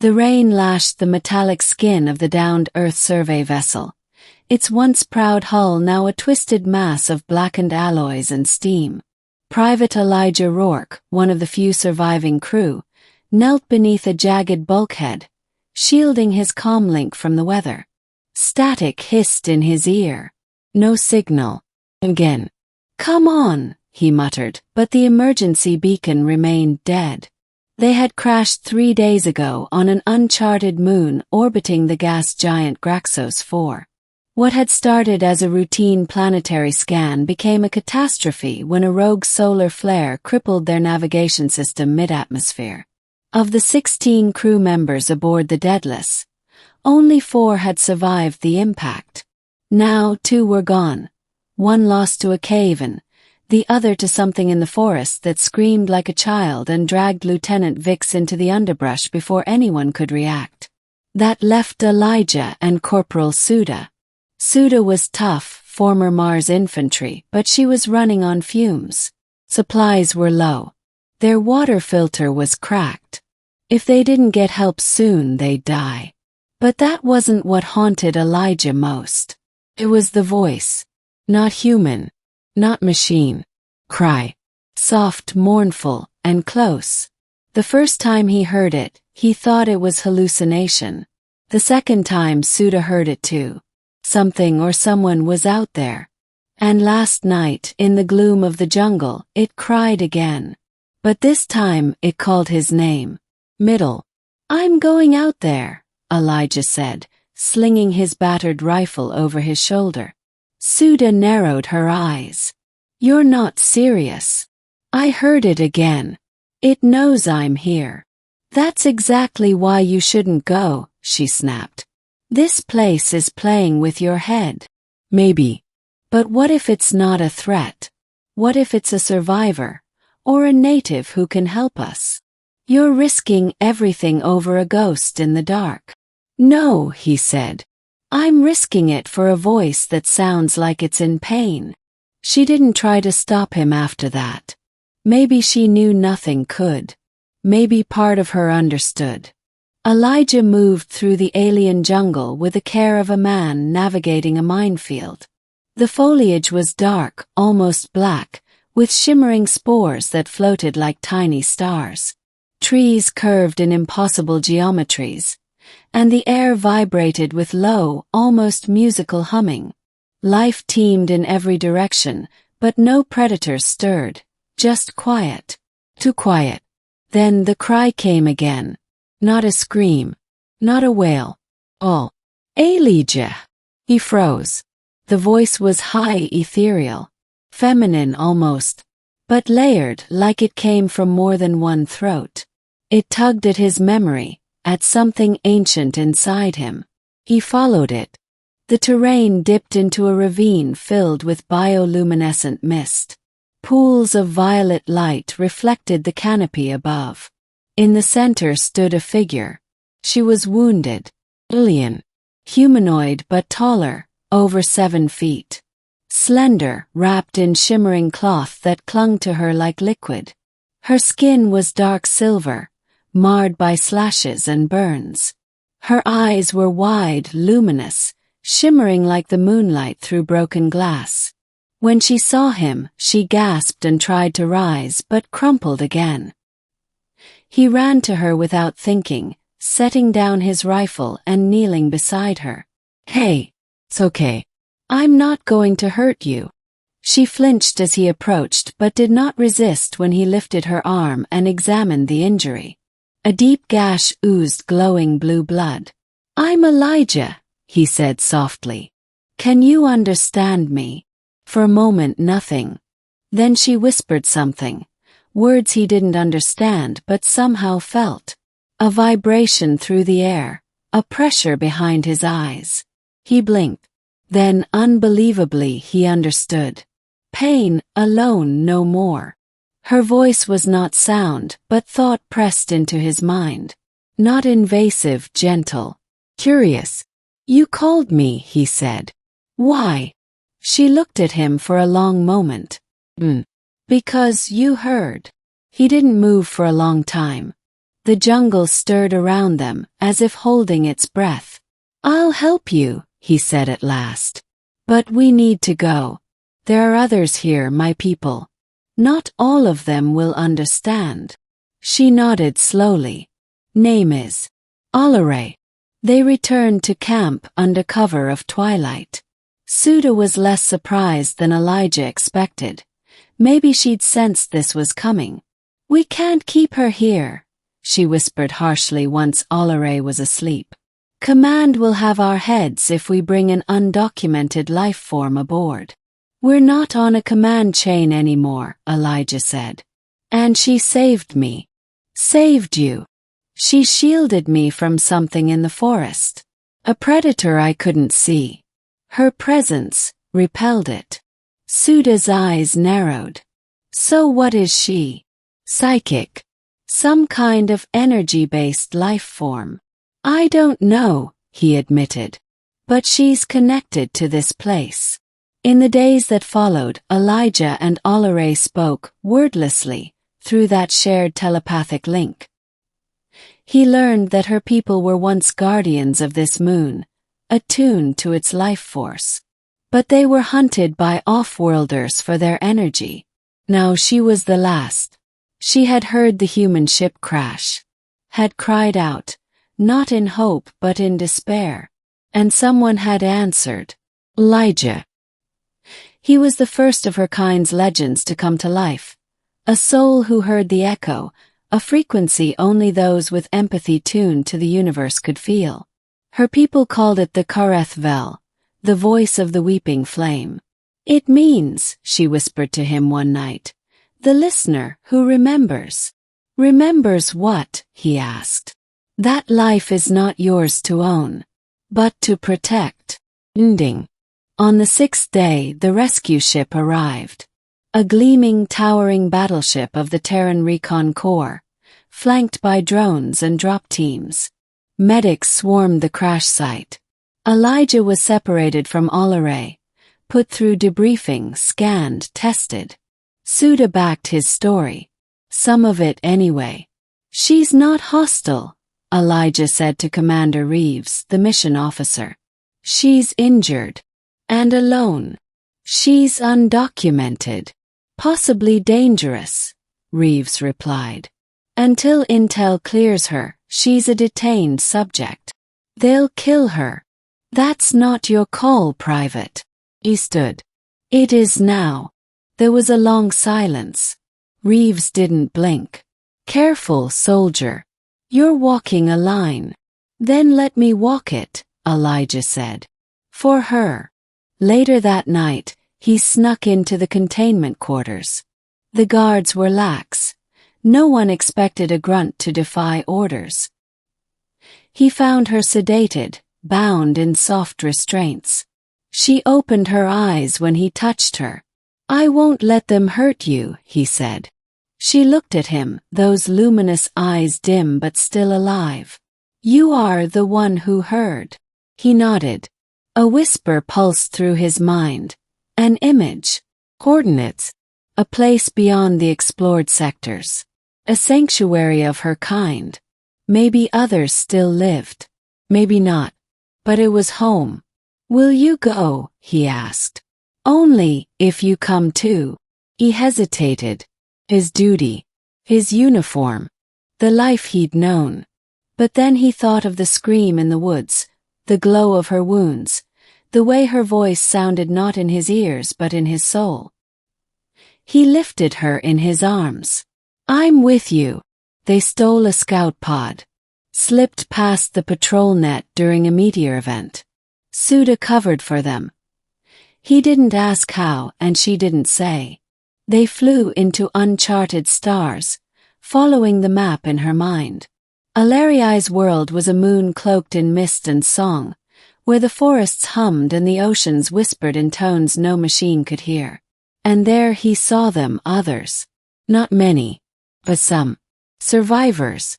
The rain lashed the metallic skin of the downed Earth survey vessel, its once proud hull now a twisted mass of blackened alloys and steam. Private Elijah Rourke, one of the few surviving crew, knelt beneath a jagged bulkhead, shielding his comlink from the weather. Static hissed in his ear. No signal. Again. "Come on," he muttered, but the emergency beacon remained dead. They had crashed 3 days ago on an uncharted moon orbiting the gas giant Graxos 4. What had started as a routine planetary scan became a catastrophe when a rogue solar flare crippled their navigation system mid-atmosphere. Of the 16 crew members aboard the Daedalus, only 4 had survived the impact. Now 2 were gone, one lost to a cave-in, the other to something in the forest that screamed like a child and dragged Lieutenant Vix into the underbrush before anyone could react. That left Elijah and Corporal Suda. Suda was tough, former Mars infantry, but she was running on fumes. Supplies were low. Their water filter was cracked. If they didn't get help soon, they'd die. But that wasn't what haunted Elijah most. It was the voice. Not human. Not machine. Cry. Soft, mournful, and close. The first time he heard it, he thought it was hallucination. The second time Suda heard it too. Something or someone was out there. And last night, in the gloom of the jungle, it cried again. But this time, it called his name. Middle. "I'm going out there," Elijah said, slinging his battered rifle over his shoulder. Suda narrowed her eyes. "You're not serious." "I heard it again. It knows I'm here." "That's exactly why you shouldn't go," she snapped. "This place is playing with your head." "Maybe. But what if it's not a threat? What if it's a survivor, or a native who can help us? You're risking everything over a ghost in the dark." "No," he said. "I'm risking it for a voice that sounds like it's in pain." She didn't try to stop him after that. Maybe she knew nothing could. Maybe part of her understood. Elijah moved through the alien jungle with the care of a man navigating a minefield. The foliage was dark, almost black, with shimmering spores that floated like tiny stars. Trees curved in impossible geometries, and the air vibrated with low, almost musical humming. Life teemed in every direction, but no predators stirred, just quiet. Too quiet. Then the cry came again. Not a scream. Not a wail. "Oh, Elijah." He froze. The voice was high, ethereal. Feminine almost, but layered like it came from more than one throat. It tugged at his memory, at something ancient inside him. He followed it. The terrain dipped into a ravine filled with bioluminescent mist. Pools of violet light reflected the canopy above. In the center stood a figure. She was wounded. Alien. Humanoid but taller, over 7 feet. Slender, wrapped in shimmering cloth that clung to her like liquid. Her skin was dark silver, marred by slashes and burns. Her eyes were wide, luminous, shimmering like the moonlight through broken glass. When she saw him, she gasped and tried to rise but crumpled again. He ran to her without thinking, setting down his rifle and kneeling beside her. "Hey, it's okay. I'm not going to hurt you." She flinched as he approached but did not resist when he lifted her arm and examined the injury. A deep gash oozed glowing blue blood. "I'm Elijah," he said softly. "Can you understand me?" For a moment nothing. Then she whispered something, words he didn't understand but somehow felt. A vibration through the air, a pressure behind his eyes. He blinked. Then, unbelievably, he understood. Pain, alone, no more. Her voice was not sound, but thought pressed into his mind. Not invasive, gentle. Curious. "You called me," he said. "Why?" She looked at him for a long moment. Because you heard." He didn't move for a long time. The jungle stirred around them, as if holding its breath. "I'll help you," he said at last. "But we need to go. There are others here, my people. Not all of them will understand." She nodded slowly. "Name is Olare." They returned to camp under cover of twilight. Suda was less surprised than Elijah expected. Maybe she'd sensed this was coming. "We can't keep her here," she whispered harshly once Olare was asleep. "Command will have our heads if we bring an undocumented life form aboard." "We're not on a command chain anymore," Elijah said. "And she saved me." "Saved you?" "She shielded me from something in the forest. A predator I couldn't see. Her presence repelled it." Suda's eyes narrowed. "So what is she?" "Psychic. Some kind of energy-based life form." "I don't know," he admitted. "But she's connected to this place." In the days that followed, Elijah and Olare spoke, wordlessly, through that shared telepathic link. He learned that her people were once guardians of this moon, attuned to its life force. But they were hunted by off-worlders for their energy. Now she was the last. She had heard the human ship crash. Had cried out, not in hope but in despair. And someone had answered. Elijah. He was the first of her kind's legends to come to life. A soul who heard the echo, a frequency only those with empathy tuned to the universe could feel. Her people called it the Kareth Vel, the voice of the weeping flame. "It means," she whispered to him one night, "the listener who remembers." "Remembers what?" he asked. "That life is not yours to own, but to protect." Ending. On the sixth day, the rescue ship arrived. A gleaming, towering battleship of the Terran Recon Corps, flanked by drones and drop teams. Medics swarmed the crash site. Elijah was separated from Olare, put through debriefing, scanned, tested. Suda backed his story. Some of it anyway. "She's not hostile," Elijah said to Commander Reeves, the mission officer. "She's injured. And alone. She's undocumented. Possibly dangerous," Reeves replied. "Until intel clears her, she's a detained subject. They'll kill her." "That's not your call, Private." He stood. "It is now." There was a long silence. Reeves didn't blink. "Careful, soldier. You're walking a line." "Then let me walk it," Elijah said. "For her." Later that night, he snuck into the containment quarters. The guards were lax. No one expected a grunt to defy orders. He found her sedated, bound in soft restraints. She opened her eyes when he touched her. "I won't let them hurt you," he said. She looked at him, those luminous eyes dim but still alive. "You are the one who heard." He nodded. A whisper pulsed through his mind. An image. Coordinates. A place beyond the explored sectors. A sanctuary of her kind. Maybe others still lived. Maybe not. But it was home. "Will you go?" he asked. "Only if you come too." He hesitated. His duty. His uniform. The life he'd known. But then he thought of the scream in the woods, the glow of her wounds, the way her voice sounded not in his ears but in his soul. He lifted her in his arms. "I'm with you." They stole a scout pod. Slipped past the patrol net during a meteor event. Suda covered for them. He didn't ask how and she didn't say. They flew into uncharted stars, following the map in her mind. Alariai's world was a moon cloaked in mist and song, where the forests hummed and the oceans whispered in tones no machine could hear. And there he saw them, others. Not many, but some. Survivors.